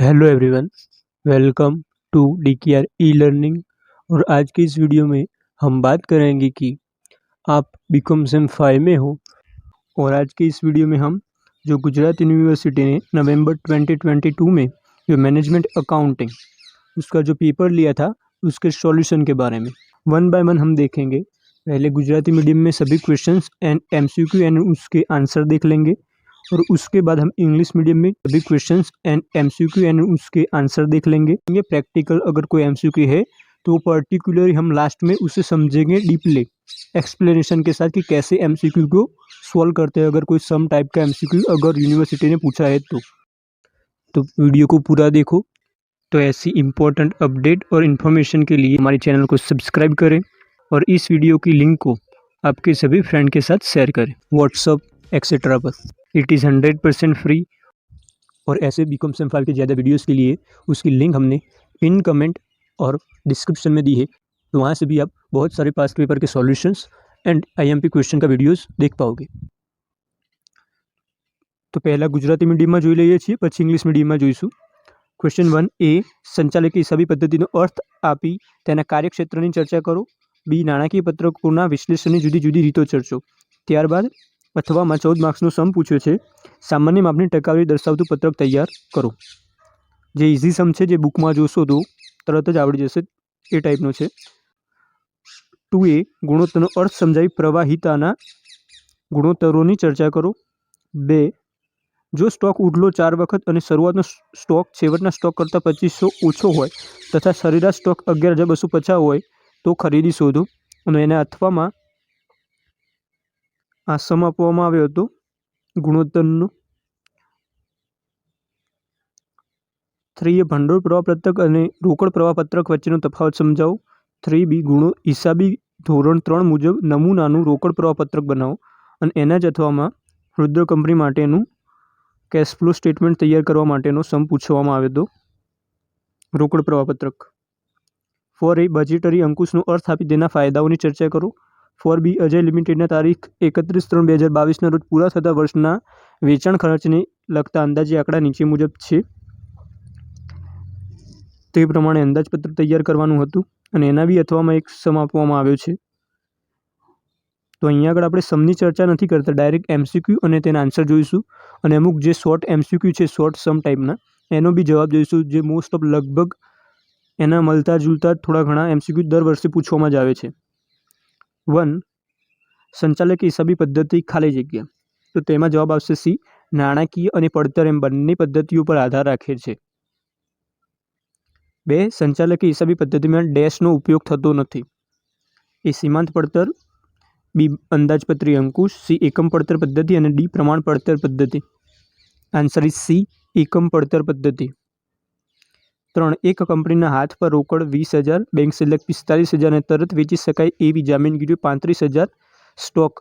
Hello everyone, welcome to DKR e learning. और आज की इस वीडियो में हम बात करेंगे कि आप बीकॉम सेम 5 में हो। और आज की इस वीडियो में हम जो गुजरात यूनिवर्सिटी ने नवंबर 2022 में जो मैनेजमेंट अकाउंटिंग उसका जो पेपर लिया था उसके सॉल्यूशन के बारे में वन बाय वन हम देखेंगे। पहले गुजराती मीडियम में सभी क्वेश्चंस एंड एमसीक्यू एंड उसके आंसर देख लेंगे और उसके बाद हम इंग्लिश मीडियम में सभी क्वेश्चंस एंड एमसीक्यू एंड उसके आंसर देख लेंगे। ये प्रैक्टिकल अगर कोई एमसीक्यू है तो पर्टिकुलरली हम लास्ट में उसे समझेंगे डीपली एक्सप्लेनेशन के साथ कि कैसे एमसीक्यू को सॉल्व करते हैं अगर कोई सम टाइप का एमसीक्यू अगर यूनिवर्सिटी ने पूछा है तो वीडियो को पूरा देखो। तो ऐसी इम्पोर्टेंट अपडेट और इन्फॉर्मेशन के लिए हमारे चैनल को सब्सक्राइब करें और इस वीडियो की लिंक को आपके सभी फ्रेंड के साथ शेयर करें व्हाट्सअप एक्सेट्रा पर। It is 100% free. और ऐसे बीकॉम सेम 5 के ज़्यादा वीडियोस के लिए उसकी लिंक हमने पिन कमेंट और डिस्क्रिप्शन में दी है, तो वहाँ से भी आप बहुत सारे पास्ट पेपर के सॉल्यूशंस एंड आईएमपी क्वेश्चन का वीडियोस देख पाओगे। तो पहला गुजराती मीडियम में જોઈ લઈએ છીએ, પછી ઇંગ્લિશ મીડિયમમાં જોઈશું। ક્વેશ્ચન 1 એ સંચાલકી હિસાબી પદ્ધતિનો અર્થ આપી તેના કાર્યક્ષેત્રની ચર્ચા કરો। બી નાણાકીય પત્રકોના વિશ્લેષણની જુદી જુદી રીતો ચર્ચો। ત્યારબાદ અથવામાં 14 માર્ક્સનો સમ પૂછ્યો છે, સામાન્ય માપની ટકાવારી દર્શાવતું પત્રક તૈયાર કરો। જે ઇઝી સમ છે, જે બુકમાં જોશો તો તરત જ આવડી જશે એ ટાઈપનો છે। 2A ગુણોત્તરનો અર્થ સમજાવી પ્રવાહિતાના ગુણોત્તરોની ચર્ચા કરો। 2 જો સ્ટોક ઉડલો 4 વખત અને શરૂઆતનો સ્ટોક છેવટના સ્ટોક કરતાં 2500 ઓછો હોય તથા સરેરાશ સ્ટોક 11250 હોય તો ખરીદી શોધો। અને એના અથવામાં આ સમ આપવામાં આવ્યો હતો ગુણોત્તરનો। 3A ભંડોળ પ્રવાહ પત્રક અને રોકડ પ્રવાહ પત્રક વચ્ચેનો તફાવત સમજાવો। 3B ગુણો હિસાબી ધોરણ 3 મુજબ નમૂનાનું રોકડ પ્રવાહ પત્રક બનાવો અને એના જ અથવામાં રુદ્ર કંપની માટેનું કેશ ફ્લો સ્ટેટમેન્ટ તૈયાર કરવા માટેનો સમ પૂછવામાં આવ્યો હતો રોકડ પ્રવાહ પત્રક। 4A બજેટરી અંકુશનો અર્થ આપી તેના ફાયદાઓની ચર્ચા કરો। 4B અજય લિમિટેડના તારીખ 31/3/2022ના રોજ પૂરા થતા વર્ષના વેચાણ ખર્ચને લગતા અંદાજે આંકડા નીચે મુજબ છે, તે પ્રમાણે અંદાજપત્ર તૈયાર કરવાનું હતું અને એના બી અથવામાં એક સમ આપવામાં આવ્યો છે। તો અહીંયા આગળ આપણે સમની ચર્ચા નથી કરતા, ડાયરેક્ટ એમસીક્યુ અને તેના આન્સર જોઈશું અને અમુક જે શોર્ટ એમસીક્યુ છે શોર્ટ સમ ટાઈપના એનો બી જવાબ જોઈશું, જે મોસ્ટ ઓફ લગભગ એના મળતા જુલતા થોડા ઘણા એમસીક્યુ દર વર્ષે પૂછવામાં જ આવે છે। 1 સંચાલકી હિસાબી પદ્ધતિ ખાલી જગ્યા, તો તેમાં જવાબ આવશે સી નાણાકીય અને પડતર એમ બંને પદ્ધતિઓ પર આધાર રાખે છે। 2 સંચાલકી હિસાબી પદ્ધતિમાં ડેશનો ઉપયોગ થતો નથી। એ સીમાંત પડતર, બી અંદાજપત્રી અંકુશ, સી એકમ પડતર પદ્ધતિ અને ડી પ્રમાણ પડતર પદ્ધતિ। આન્સર ઇઝ સી એકમ પડતર પદ્ધતિ। 3 એક કંપનીના હાથ પર રોકડ 20,000, બેંક સિલેક્ટ 45,000 અને તરત વેચી શકાય એવી જામીનગીરીઓ 35,000, સ્ટોક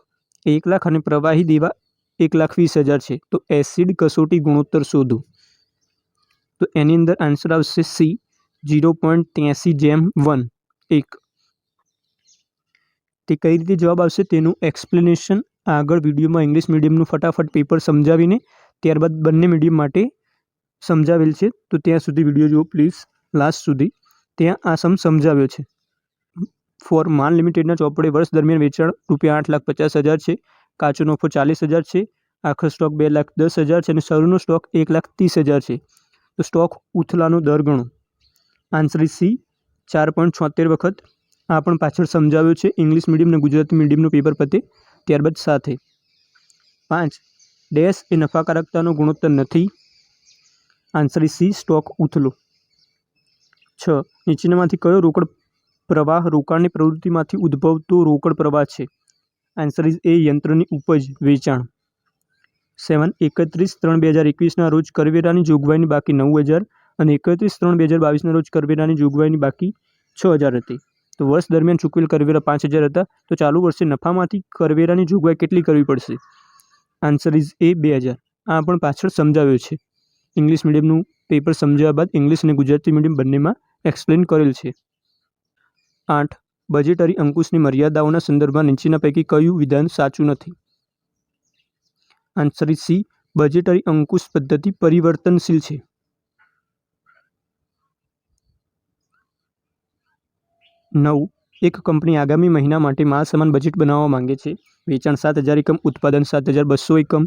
1 લાખ અને પ્રવાહી દેવા 1,20,000 છે, તો એસિડ કસોટી ગુણોત્તર શોધો। તો એની અંદર આન્સર આવશે સી 0.83:1। તે કઈ રીતે જવાબ આવશે તેનું એક્સપ્લેનેશન આગળ વિડીયોમાં ઇંગ્લિશ મીડિયમનું ફટાફટ પેપર સમજાવીને ત્યારબાદ બંને મીડિયમ માટે સમજાવેલ છે, તો ત્યાં સુધી વિડીયો જુઓ પ્લીઝ લાસ્ટ સુધી, ત્યાં આ સમ સમજાવ્યો છે। ફોર માન લિમિટેડના ચોપડે વર્ષ દરમિયાન વેચાણ ₹8,50,000 છે, કાચો નફો 40,000 છે, આખો સ્ટોક 2,10,000 છે અને શરૂનો સ્ટોક 1,30,000 છે, તો સ્ટોક ઉથલાનો દર ગણો। આન્સર ઇઝ સી 4.76 વખત। આ પણ પાછળ સમજાવ્યો છે, ઇંગ્લિશ મીડિયમ અને ગુજરાતી મીડિયમનું પેપર પતે ત્યારબાદ સાથે। 5 ડેશ એ નફાકારકતાનો ગુણોત્તર નથી। આન્સર ઇઝ સી સ્ટોક ઉથલો। 6 નીચેનામાંથી કયો રોકડ પ્રવાહ રોકાણની પ્રવૃત્તિમાંથી ઉદ્ભવતો રોકડ પ્રવાહ છે? આન્સર ઇઝ એ યંત્રની ઉપજ વેચાણ। 7 31/3/2021ના રોજ કરવેરાની જોગવાઈની બાકી 9,000 અને 31/3/2022ના રોજ કરવેરાની જોગવાઈની બાકી 6,000 હતી, તો વર્ષ દરમિયાન ચૂકવેલ કરવેરા 5,000 હતા, તો ચાલુ વર્ષે નફામાંથી કરવેરાની જોગવાઈ કેટલી કરવી પડશે? આન્સર ઇઝ એ 2,000। આ પણ પાછળ સમજાવ્યો છે, ઇંગ્લિશ મીડિયમનું પેપર સમજાવ્યા બાદ ઇંગ્લિશ અને ગુજરાતી મીડિયમ બંનેમાં એક્સપ્લેન કરેલ છે। 8 બજેટરી અંકુશની મર્યાદાઓના સંદર્ભમાં નીચેના પૈકી કયું વિધાન સાચું નથી? આન્સર ઇઝ સી બજેટરી અંકુશ પદ્ધતિ પરિવર્તનશીલ છે। 9. એક કંપની આગામી મહિના માટે માલ સામાન બજેટ બનાવવા માંગે છે. વેચાણ 7,000 એકમ, ઉત્પાદન 7,200 એકમ,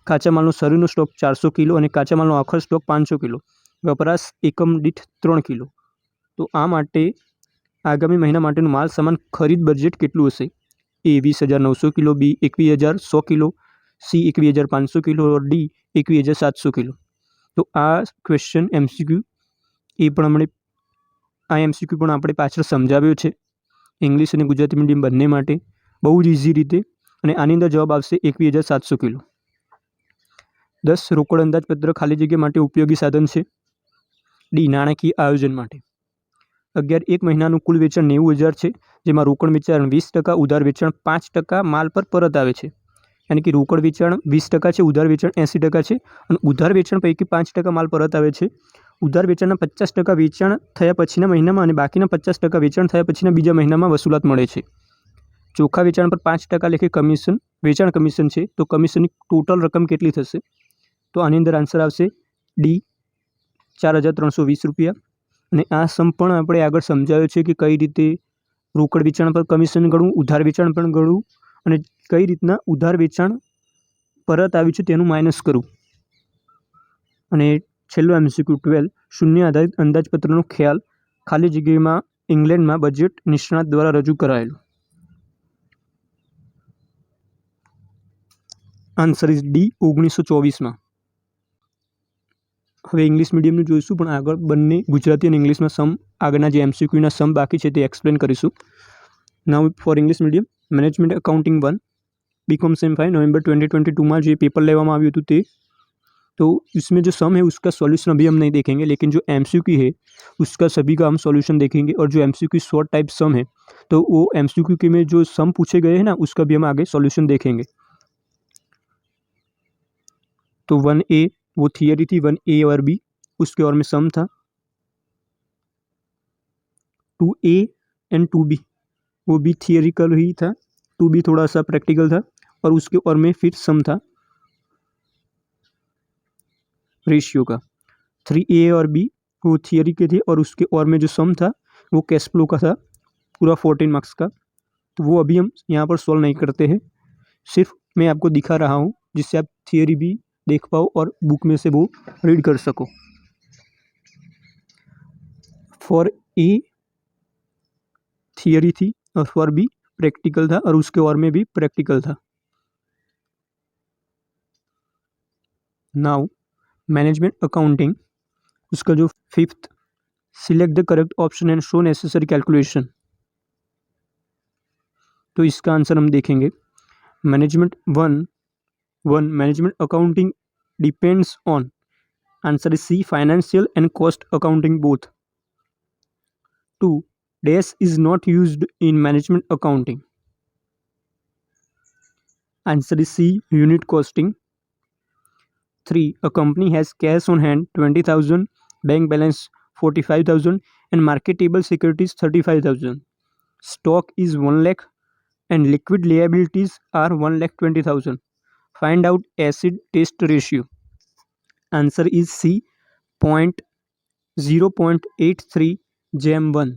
કાચા માલનો શરૂનો સ્ટોક 400 કિલો અને કાચા માલનો આખર સ્ટોક 500 કિલો, વપરાશ એકમ દીઠ 3 કિલો. તો આ માટે આગામી મહિના માટેનું માલ સામાન ખરીદ બજેટ કેટલું હશે? A 20,900 kilo, B 21,100 kilo, C 21,500 kilo और D 21,700 કિલો. તો આ ક્વેશ્ચન MCQ એ પણ MCQ પણ આપણે પાછળ સમજાવ્યો છે ઇંગ્લિશ અને ગુજરાતી મીડિયમ બંને માટે બહુ જ ઇઝી રીતે, અને આની અંદર જવાબ આવશે 21,700 કિલો. 10. રોકડ અંદાજપત્ર ખાલી જગ્યા માટે ઉપયોગી સાધન છે. D નાણાકીય આયોજન માટે. 11. એક મહિનાનું કુલ વેચાણ 90,000 છે, જેમાં રોકડ વેચાણ 20%, ઉધાર વેચાણ 5% માલ પર પરત આવે છે. यानी कि रोकड़ वेचाण 20% है, उधार वेचाण 80% है और उधार वेचाण पैकी 5% माल परत आवे छे. उधार वेचाणना 50% वेचाण थया पछीना महीनामां अने बाकीना 50% वेचाण थया पछीना बीजा महीनामां वसूलात मळे छे. चोखा वेचाण पर 5% लेखे कमीशन वेचाण कमीशन है, तो कमीशननी टोटल रकम केटली थशे? तो आनी अंदर आंसर आवशे डी 4,320 रुपया. अने आ सम पण आपणे आगळ समजाव्यो छे कि कई रीते रोकड़ वेचाण पर कमीशन गणવું, उधार वेचाण पण गणવું અને કઈ રીતના ઉધાર વેચાણ પરત આવ્યું છે તેનું માઇનસ કરવું. અને છેલ્લો MCQ 12. શૂન્ય આધારિત અંદાજપત્રનો ખ્યાલ ખાલી જગ્યામાં ઇંગ્લેન્ડમાં બજેટ નિષ્ણાત દ્વારા રજૂ કરાયેલું. આન્સર ઇઝ ડી 1924માં. હવે ઇંગ્લિશ મીડિયમનું જોઈશું, પણ આગળ બંને ગુજરાતી અને ઇંગ્લિશમાં સમ આગળના જે MCQના સમ બાકી છે તે એક્સપ્લેન કરીશું. Now for English medium management accounting 1 BCom sem 5 November 2022 में जो पेपर लेवामां आव्युं हतुं ते, तो इसमें जो सम है उसका सॉल्यूशन अभी हम नहीं देखेंगे, लेकिन जो MCQ है उसका सभी का हम सॉल्यूशन देखेंगे. और जो MCQ शॉर्ट टाइप सम है तो वो MCQ के में जो सम पूछे गए हैं ना उसका भी हम आगे सॉल्यूशन देखेंगे. तो 1A वो थियरी थी, 1A और B उसके और में सम था. 2A एंड 2B वो भी थियरिकल ही था, 2B थोड़ा सा प्रैक्टिकल था, और उसके और में फिर सम था रेशियो का. 3A और B वो थियरी के थे, और उसके और में जो सम था वो कैश फ्लो का था, पूरा 14 मार्क्स का. तो वो अभी हम यहाँ पर सॉल्व नहीं करते हैं, सिर्फ मैं आपको दिखा रहा हूँ जिससे आप थियरी भी देख पाओ और बुक में से वो रीड कर सको. फॉर ए थियरी थी और फॉर बी प्रैक्टिकल था, और उसके और में भी प्रैक्टिकल था. नाउ मैनेजमेंट अकाउंटिंग उसका जो 5th select the correct option and show necessary calculation. तो इसका आंसर हम देखेंगे. Management 1 management accounting depends on. Answer is C financial and cost accounting both. 2 dash is not used in management accounting. Answer is C unit costing. 3 a company has cash on hand 20,000, bank balance 45,000 and marketable securities 35,000. Stock is 1 lakh and liquid liabilities are 1,20,000. Find out acid test ratio. Answer is C 0.83/1.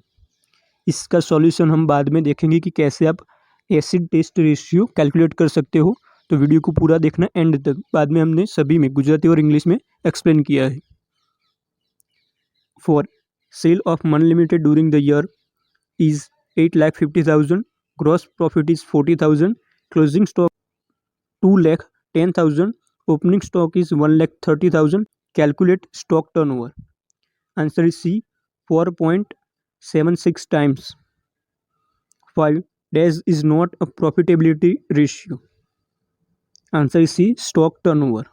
इसका solution हम बाद में देखेंगे कि कैसे आप acid test ratio calculate कर सकते हो. तो वीडियो को पूरा देखना एंड तक, बाद में हमने सभी में गुजराती और इंग्लिश में एक्सप्लेन किया है. फॉर सेल ऑफ मन limited during the year is 8,50,000, gross profit is 40,000, closing stock 2,10,000, opening stock is 1,30,000. Calculate stock turnover. Answer is C 4.76 times. 5 dash is not a profitability ratio. Answer is C stock turnover.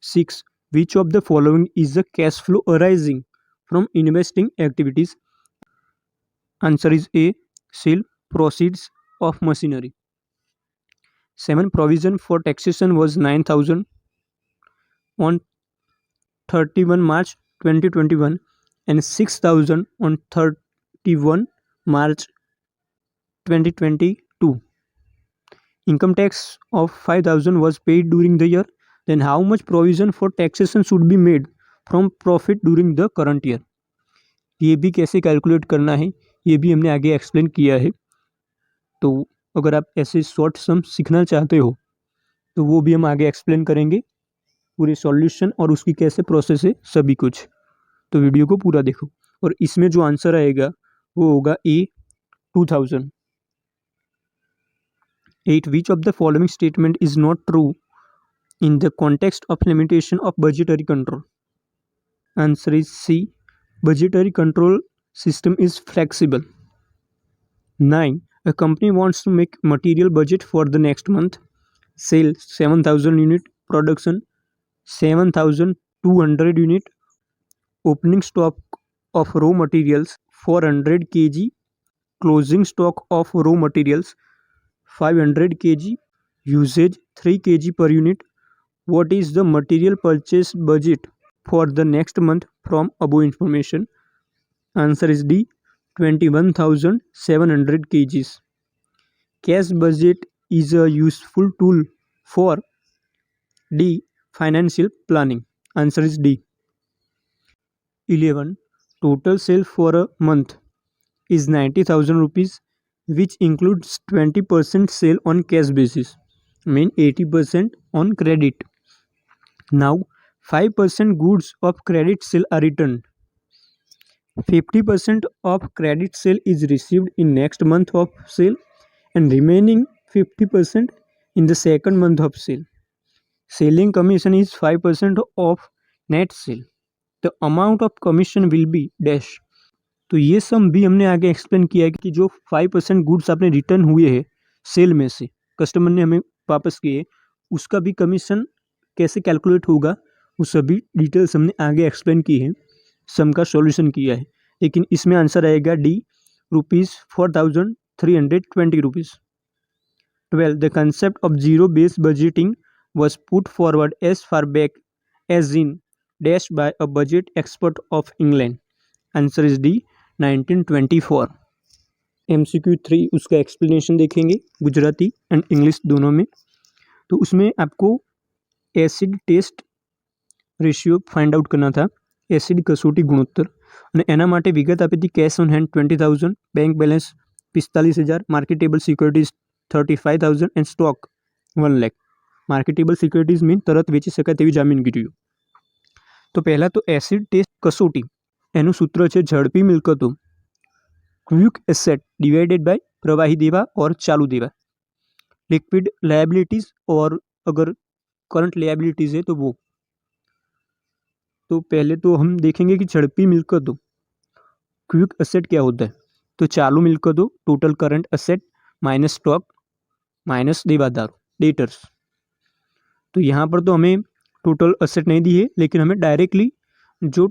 6 which of the following is the cash flow arising from investing activities? Answer is A sale proceeds of machinery. 7 provision for taxation was 9,000 on 31 March 2021 and 6,000 on 31 March 2022. Income tax of 5,000 was paid during the year. Then how much provision for taxation should be made from profit during the current year? ये भी कैसे calculate करना है ये भी हमने आगे explain किया है। तो अगर आप ऐसे शॉर्ट सम सीखना चाहते हो तो वो भी हम आगे एक्सप्लेन करेंगे, पूरे सॉल्यूशन और उसकी कैसे प्रोसेस है सभी कुछ। तो वीडियो को पूरा देखो। और इसमें जो आंसर आएगा वो होगा ए 2000। 8. Which of the following statement is not true in the context of limitation of budgetary control? Answer is C. Budgetary control system is flexible. 9. A company wants to make material budget for the next month. Sale 7,000 unit, production 7,200 unit, opening stock of raw materials 400 kg, closing stock of raw materials 500 kg, usage 3 kg per unit. What is the material purchase budget for the next month from above information? Answer is D. 21,700 kgs. Cash budget is a useful tool for D. Financial planning. Answer is D. 11. Total sale for a month is 90,000 rupees, which includes 20% sale on cash basis, mean 80% on credit. Now 5% goods of credit sale are returned. 50% of credit sale is received in next month of sale and remaining 50% in the second month of sale. Selling commission is 5% of net sale. The amount of commission will be dash. तो ये सम भी हमने आगे explain किया है कि जो 5% goods आपने रिटर्न हुए हैं सेल में से, कस्टमर ने हमें वापस किए, उसका भी कमीशन कैसे कैलकुलेट होगा वो सभी डिटेल्स हमने आगे एक्सप्लेन की है, सम का सॉल्यूशन किया है। लेकिन इसमें आंसर आएगा D, ₹4,320 rupees. 12. The concept of zero-based budgeting was put forward as far back as in dash by a budget expert of England. Answer is D. 1924. MCQ 3 उसका एक्सप्लेनेशन देखेंगे गुजराती एंड इंग्लिश दोनों में। तो उसमें आपको acid test ratio find out करना था, acid कसौटी गुणोत्तर, અને એના માટે વિગત આપી હતી cash on hand 20,000, bank balance 45,000, marketable securities 35,000 and stock 1 lakh. Marketable securities mean તરત વેચી શકાય તેવી જામીનગીરીઓ। તો પહેલાં તો એસિડ ટેસ્ટ કસોટી એનું સૂત્ર છે ઝડપી મિલકતો, ક્વિક એસેટ डिवाइडेड बाय प्रवाही देवा और चालू देवा, लिक्विड लायबिलिटीज़ और अगर करंट लायबिलिटीज़ है तो वो। तो पहले तो हम देखेंगे कि झड़पी मिलकतों क्विक एसेट क्या होता है। तो चालू मिलकतों total current asset minus stock minus देवादार डेटर्स। तो यहाँ पर तो हमें टोटल एसेट नहीं दी है, लेकिन हमें डायरेक्टली जो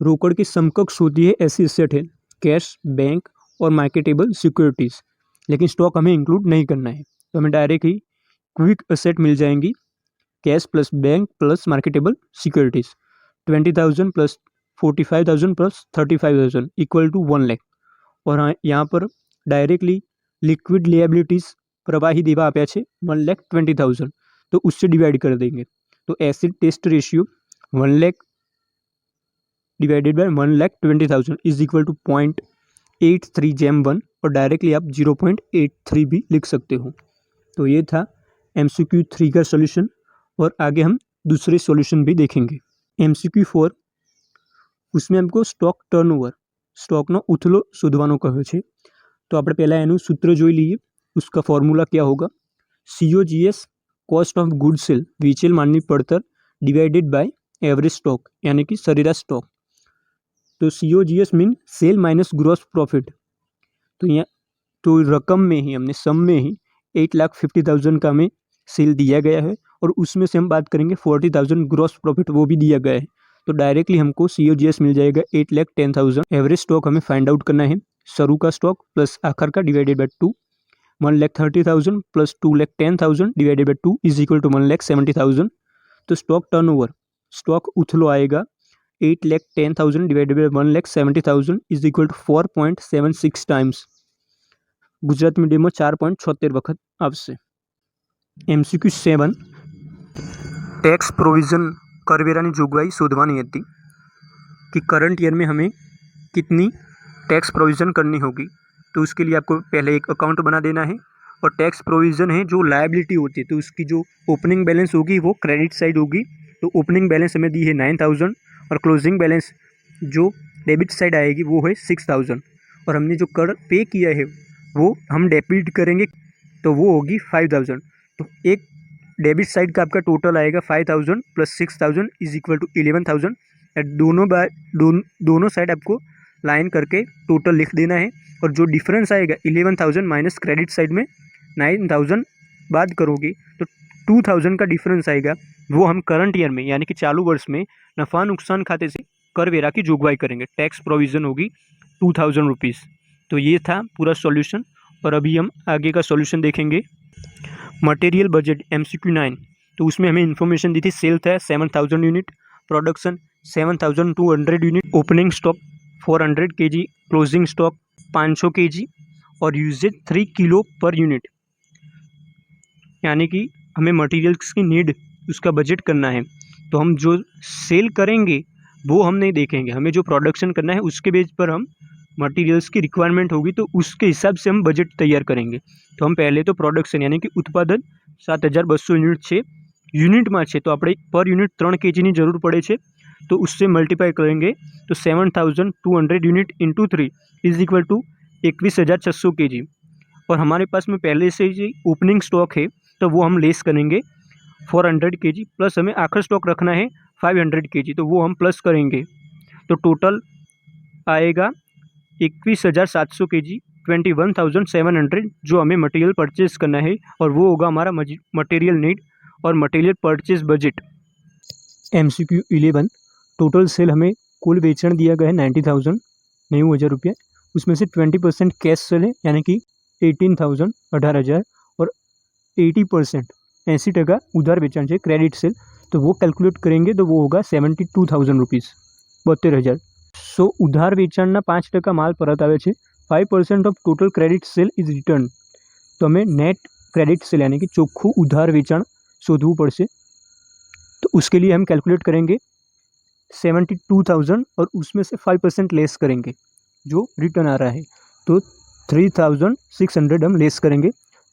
रोकड़ की समकक्ष होती है ऐसी एसेट है कैश, बैंक और मार्केटेबल सिक्योरिटीज़, लेकिन स्टॉक हमें इंक्लूड नहीं करना है। तो हमें डायरेक्ट ही क्विक एसेट मिल जाएंगी, cash plus bank plus marketable securities, 20,000 plus 45,000 plus 35,000 equal to 1 lakh. और हाँ, यहाँ पर डायरेक्टली लिक्विड लिएबिलिटीज़ प्रवाही देवा आप्या छे 1,20,000, तो उससे डिवाइड कर देंगे। तो acid test ratio 1 lakh divided by 1,20,000 is equal to 0.83 जेम 1, और डायरेक्टली आप 0.83 भी लिख सकते हो। तो ये था MCQ 3 का सोल्यूशन, और आगे हम दूसरे सॉल्यूशन भी देखेंगे। MCQ 4 उसमें हमको स्टॉक टर्नओवर स्टॉकનો ઉથલો શોધવાનો કહ્યો છે। તો આપણે પહેલાં એનું સૂત્ર જોઈ લઈએ, उसका फॉर्मूला क्या होगा। COGS cost of good sale વેચેલ માલની પડતર डिवाइडेड बाय एवरेज स्टॉक यानी कि सरेराश स्टॉक। तो COGS mean sale minus gross profit. तो यहाँ तो रकम में ही हमने सम में ही 8,50,000 का हमें सेल दिया गया है, और उसमें से हम बात करेंगे 40,000 ग्रॉस प्रॉफिट वो भी दिया गया है। तो डायरेक्टली हमको COGS मिल जाएगा 8,10,000। एवरेज स्टॉक हमें फाइंड आउट करना है, शुरू का स्टॉक प्लस आखिर का divided by 2, 1,30,000 plus 2,10,000 divided by 2 is equal to 1,70,000। तो स्टॉक टर्नओवर स्टॉक उथलो आएगा 8,10,000 divided by 1,70,000 is equal to 4.76 times. Gujarat medium में 4.76 वखत आवशे। MCQ 7 टैक्स प्रोविजन करवेरानी जोगवाई शोधवानी हती कि करंट ईयर में हमें कितनी टैक्स प्रोविज़न करनी होगी। तो उसके लिए आपको पहले एक अकाउंट बना देना है और टैक्स प्रोविज़न है जो लायबिलिटी होती है तो उसकी जो ओपनिंग बैलेंस होगी वो क्रेडिट साइड होगी। तो ओपनिंग बैलेंस हमें दी है 9000 और क्लोजिंग बैलेंस जो डेबिट साइड आएगी वो है 6000 और हमने जो कर पे किया है वो हम डेबिट करेंगे तो वो होगी 5000। तो एक डेबिट साइड का आपका टोटल आएगा 5000 प्लस 6000 इज इक्वल टू 11000। दोनों साइड आपको लाइन करके टोटल लिख देना है और जो डिफरेंस आएगा 11000 माइनस क्रेडिट साइड में 9000 बाद करोगे तो 2000 का डिफरेंस आएगा। वो हम करंट ईयर में यानी कि चालू वर्ष में नफ़ा नुकसान खाते से कर वेरा की जुगवाई करेंगे। टैक्स प्रोविज़न होगी 2000 रुपीज़। तो ये था पूरा सॉल्यूशन और अभी हम आगे का सॉल्यूशन देखेंगे। मटेरियल बजट MCQ 9 तो उसमें हमें इन्फॉर्मेशन दी थी। सेल था 7000 unit, production 7200 unit, opening stock 400 kg, closing stock 500 kg और यूजेज 3 किलो पर यूनिट। यानी कि हमें मटेरियल्स की नीड उसका बजट करना है। तो हम जो सेल करेंगे वो हम नहीं देखेंगे, हमें जो प्रोडक्शन करना है उसके बेस पर हम मटेरियल्स की रिक्वायरमेंट होगी तो उसके हिसाब से हम बजट तैयार करेंगे। तो हम पहले तो प्रोडक्शन यानी कि उत्पादन 7200 યુનિટ છે, યુનિટમાં છે તો આપણે પર યુનિટ 3 kgની જરૂર પડે છે तो उससे मल्टीप्लाई करेंगे तो 7200 unit into 3 is equal to 21600 kg। और हमारे पास में पहले से ही ओपनिंग स्टॉक है तो वो हम लेस करेंगे 400 kg प्लस हमें आखिर स्टॉक रखना है 500 kg तो वो हम प्लस करेंगे। तो टोटल आएगा 21700 kg 21700 जो हमें मटेरियल परचेज करना है और वो होगा हमारा मटेरियल नीड और material purchase budget. MCQ 11 total sale हमें कुल बेचन दिया गया है 90,000 90,000 रुपये, उसमें से 20% कैश सेल है यानी कि 18,000 18,000 और 80% 80% उधार बेचन है क्रेडिट सेल तो वो कैलकुलेट करेंगे तो वो होगा 72,000 रुपीज़ 72,000। सो उधार वेचाणना 5% माल परत आवे छे। 5% of total credit sale is return तो हमें नेट क्रेडिट सेल यानी कि चोख्खू उधार वेचाण शोधवू पड़शे। तो उसके लिए हम कैलकुलेट करेंगे 72,000 और उसमें से 5% लेस करेंगे जो रिटर्न आ रहा है तो 3,600 हम लेस करेंगे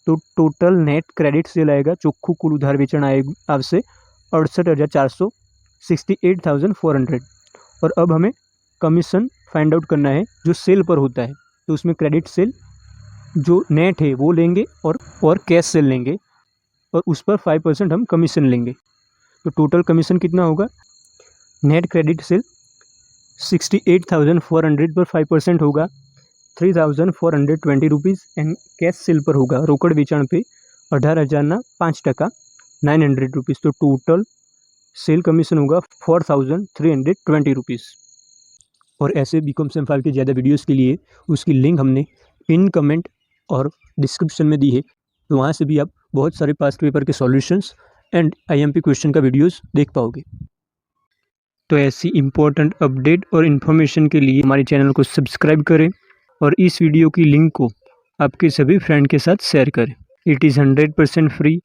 तो टोटल नेट क्रेडिट सेल आएगा चोख्खू कुल उधार वेचाण आपसे 68,400 68,400। और अब हमें कमीशन फाइंड आउट करना है जो सेल पर होता है तो उसमें क्रेडिट सेल जो नेट है वो लेंगे और कैश सेल लेंगे और उस पर 5% हम कमीशन लेंगे। तो टोटल कमीशन कितना होगा, नेट क्रेडिट सेल 68,400 पर 5% होगा 3,420 रुपीज़ एंड कैश सेल पर होगा रोकड़ वेचाण पे 18,000 5% 900 रुपीज़। तो टोटल सेल कमीशन होगा 4,320 रुपीज़। और ऐसे BCom Sem 5 के ज़्यादा वीडियोस के लिए उसकी लिंक हमने पिन कमेंट और डिस्क्रिप्शन में दी है तो वहाँ से भी आप बहुत सारे पास्ट पेपर के सॉल्यूशंस एंड IMP क्वेश्चन का वीडियोस देख पाओगे। तो ऐसी इम्पोर्टेंट अपडेट और इन्फॉर्मेशन के लिए हमारे चैनल को सब्सक्राइब करें और इस वीडियो की लिंक को आपके सभी फ्रेंड के साथ शेयर करें। It is 100% free